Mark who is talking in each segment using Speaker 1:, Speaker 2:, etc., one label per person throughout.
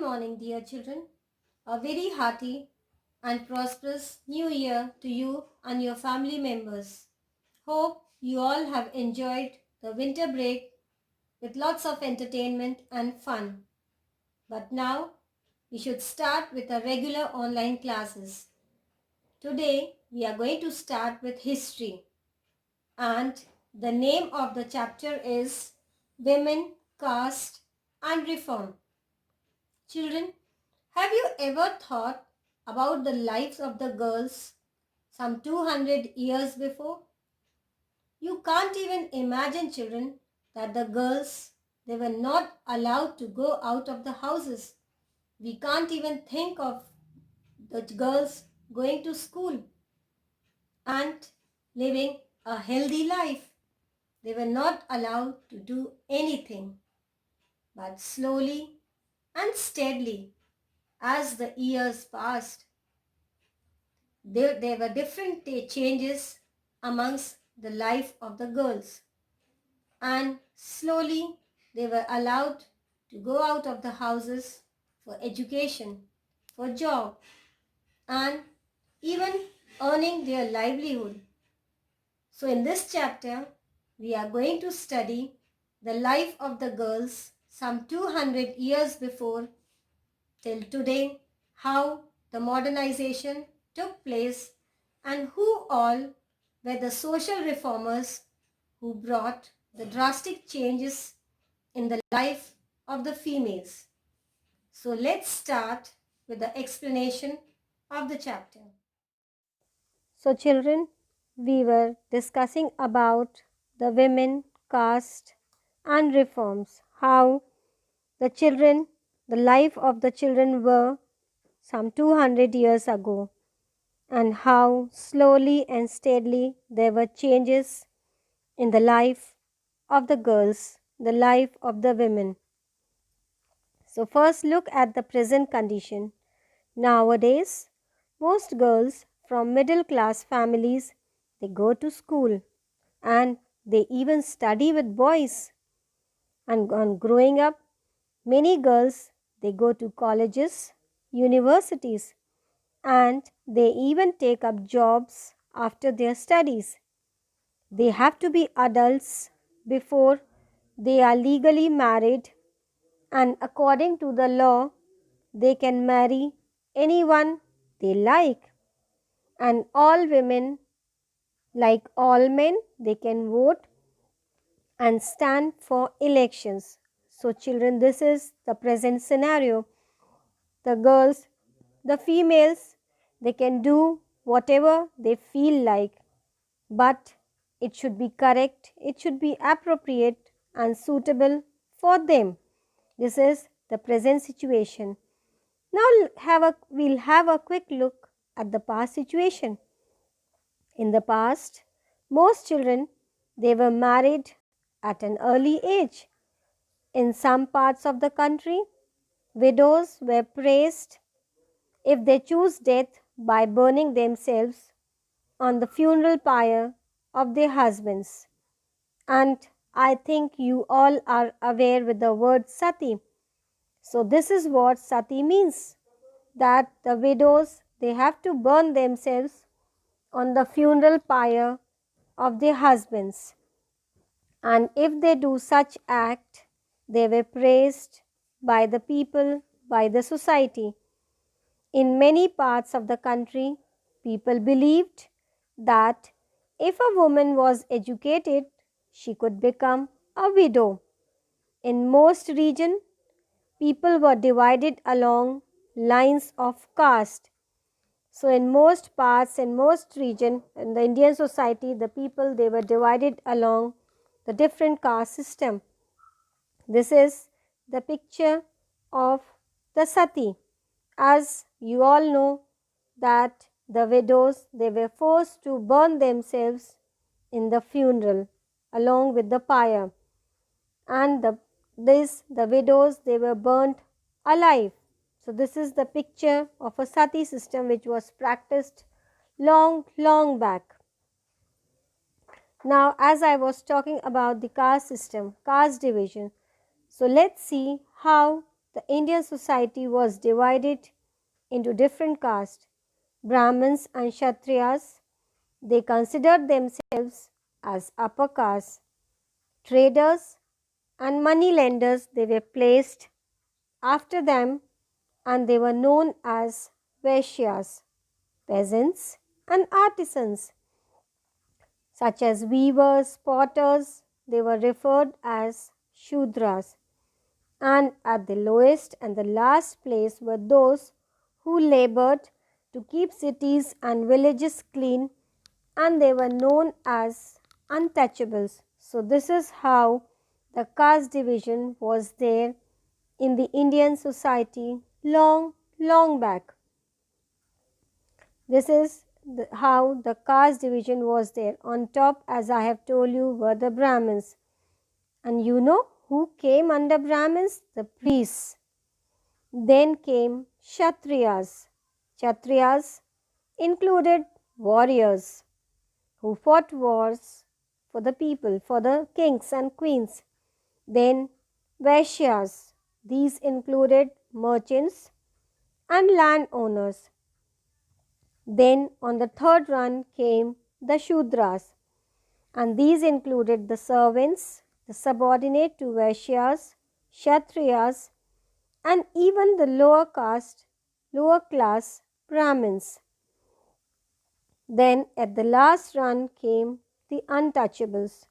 Speaker 1: morning, dear children. A very hearty and prosperous new year to you and your family members. Hope you all have enjoyed the winter break with lots of entertainment and fun. But now we should start with our regular online classes. Today we are going to start with history, and the name of the chapter is Women, Caste and Reform. Children, have you ever thought about the lives of the girls some 200 years before? You can't even imagine, children, that the girls, they were not allowed to go out of the houses. We can't even think of the girls going to school and living a healthy life. They were not allowed to do anything. But slowly and steadily, as the years passed, there were different changes amongst the life of the girls, and slowly they were allowed to go out of the houses for education, for job, and even earning their livelihood. So in this chapter, we are going to study the life of the girls some 200 years before till today, how the modernization took place and who all were the social reformers who brought the drastic changes in the life of the females. So let's start with the explanation of the chapter. So children, we were discussing about the women, caste and reforms, how the life of the children were some 200 years ago, and how slowly and steadily there were changes in the life of the girls, the life of the women. So first look at the present condition. Nowadays, most girls from middle class families, they go to school and they even study with boys. And on growing up, many girls, they go to colleges, universities, and they even take up jobs after their studies. They have to be adults before they are legally married, and according to the law, they can marry anyone they like. And all women, like all men, they can vote and stand for elections. So children, this is the present scenario. The girls, the females, they can do whatever they feel like, but it should be correct, it should be appropriate and suitable for them. This is the present situation. Now we'll have a quick look at the past situation. In the past, most children, they were married at an early age. In some parts of the country, widows were praised if they choose death by burning themselves on the funeral pyre of their husbands. And I think you all are aware with the word sati. So this is what sati means, that the widows, they have to burn themselves on the funeral pyre of their husbands. And if they do such act, they were praised by the people, by the society. In many parts of the country, people believed that if a woman was educated, she could become a widow. In most regions, people were divided along lines of caste. So in most parts, in most regions, in the Indian society, the people, they were divided along the different caste system. This is the picture of the sati. As you all know that the widows, they were forced to burn themselves in the funeral along with the pyre, and the widows, they were burnt alive. So this is the picture of a sati system which was practiced long back. Now, as I was talking about the caste system, caste division, so let's see how the Indian society was divided into different castes, Brahmins and Kshatriyas. They considered themselves as upper caste. Traders and money lenders, they were placed after them, and they were known as Vaishyas. Peasants and artisans such as weavers, potters, they were referred as Shudras. And at the lowest and the last place were those who labored to keep cities and villages clean, and they were known as untouchables. So this is how the caste division was there in the Indian society long back. This is how the caste division was there. On top, as I have told you, were the Brahmins. And you know who came under Brahmins? The priests. Then came Kshatriyas. Kshatriyas included warriors who fought wars for the people, for the kings and queens. Then Vaishyas. These included merchants and landowners. Then on the third run came the Shudras, and these included the servants, the subordinate to Vaishyas, Kshatriyas, and even the lower caste, lower class Brahmins. Then at the last run came the untouchables,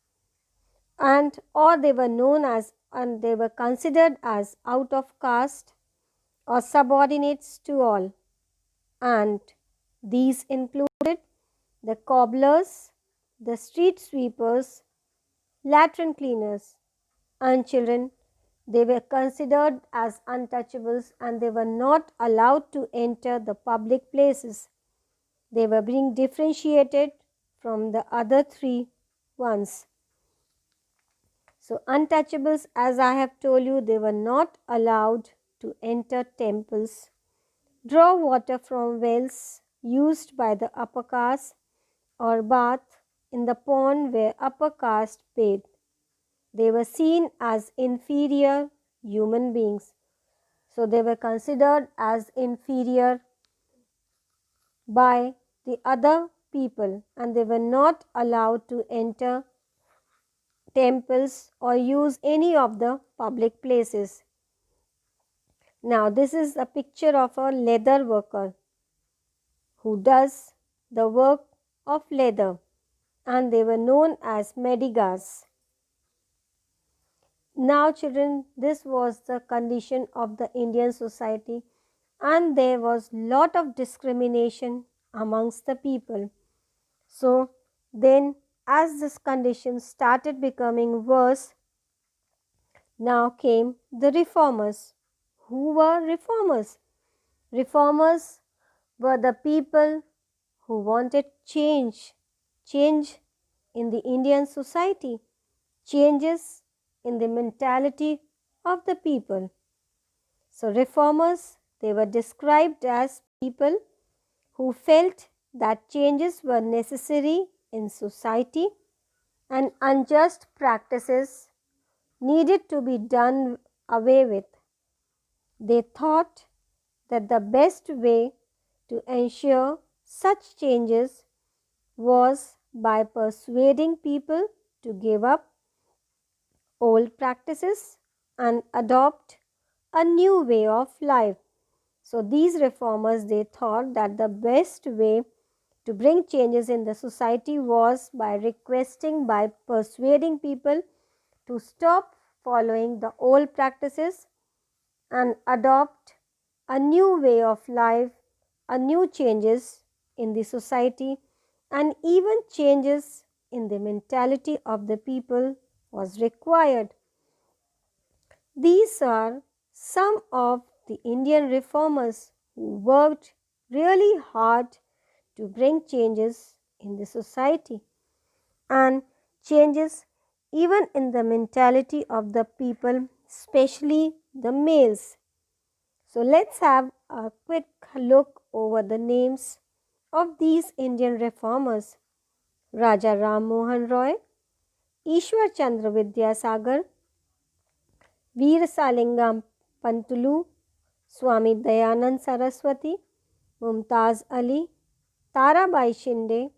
Speaker 1: and or they were known as, and they were considered as out of caste or subordinates to all, and these included the cobblers, the street sweepers, latrine cleaners, and children. They were considered as untouchables, and they were not allowed to enter the public places. They were being differentiated from the other three ones. So untouchables, as I have told you, they were not allowed to enter temples, draw water from wells used by the upper caste, or bath in the pond where upper caste bathed. They were seen as inferior human beings. So they were considered as inferior by the other people, and they were not allowed to enter temples or use any of the public places. Now this is a picture of a leather worker who does the work of leather, and they were known as Medigas. Now children, this was the condition of the Indian society, and there was lot of discrimination amongst the people. So then as this condition started becoming worse, now came the reformers. Who were reformers? Reformers were the people who wanted change in the Indian society, changes in the mentality of the people. So reformers, they were described as people who felt that changes were necessary in society and unjust practices needed to be done away with. They thought that the best way to ensure such changes was by persuading people to give up old practices and adopt a new way of life. So these reformers, they thought that the best way to bring changes in the society was by persuading people to stop following the old practices and adopt a new way of life, a new changes in the society, and even changes in the mentality of the people was required. These are some of the Indian reformers who worked really hard to bring changes in the society and changes even in the mentality of the people, especially the males. So let's have a quick look over the names of these Indian reformers: Raja Ram Mohan Roy, Ishwar Chandra Vidyasagar, Veer Salingam Pantulu, Swami Dayanand Saraswati, Mumtaz Ali, Tarabai Shinde,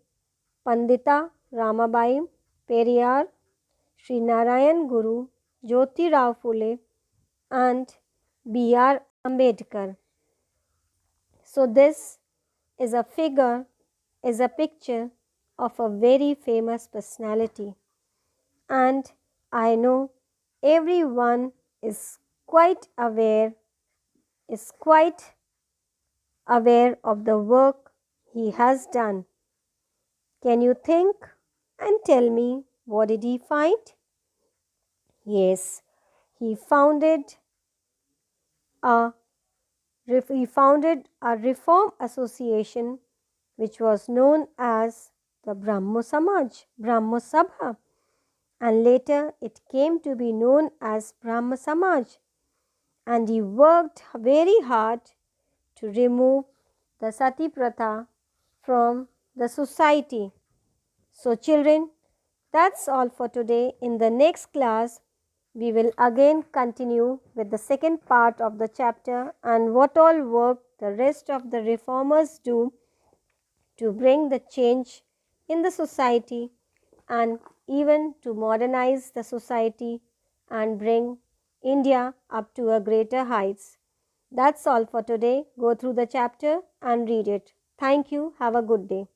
Speaker 1: Pandita Ramabai Periyar, Sri Narayan Guru, Jyoti Rao Phule, and B.R. Ambedkar. So this is a picture of a very famous personality, and I know everyone is quite aware of the work he has done. Can you think and tell me what did he find? Yes, he founded a reform association which was known as the Brahmo Samaj, Brahmo Sabha, and later it came to be known as Brahmo Samaj. And he worked very hard to remove the Sati Pratha from the society. So children, that's all for today. In the next class, we will again continue with the second part of the chapter and what all work the rest of the reformers do to bring the change in the society and even to modernize the society and bring India up to a greater heights. That's all for today. Go through the chapter and read it. Thank you. Have a good day.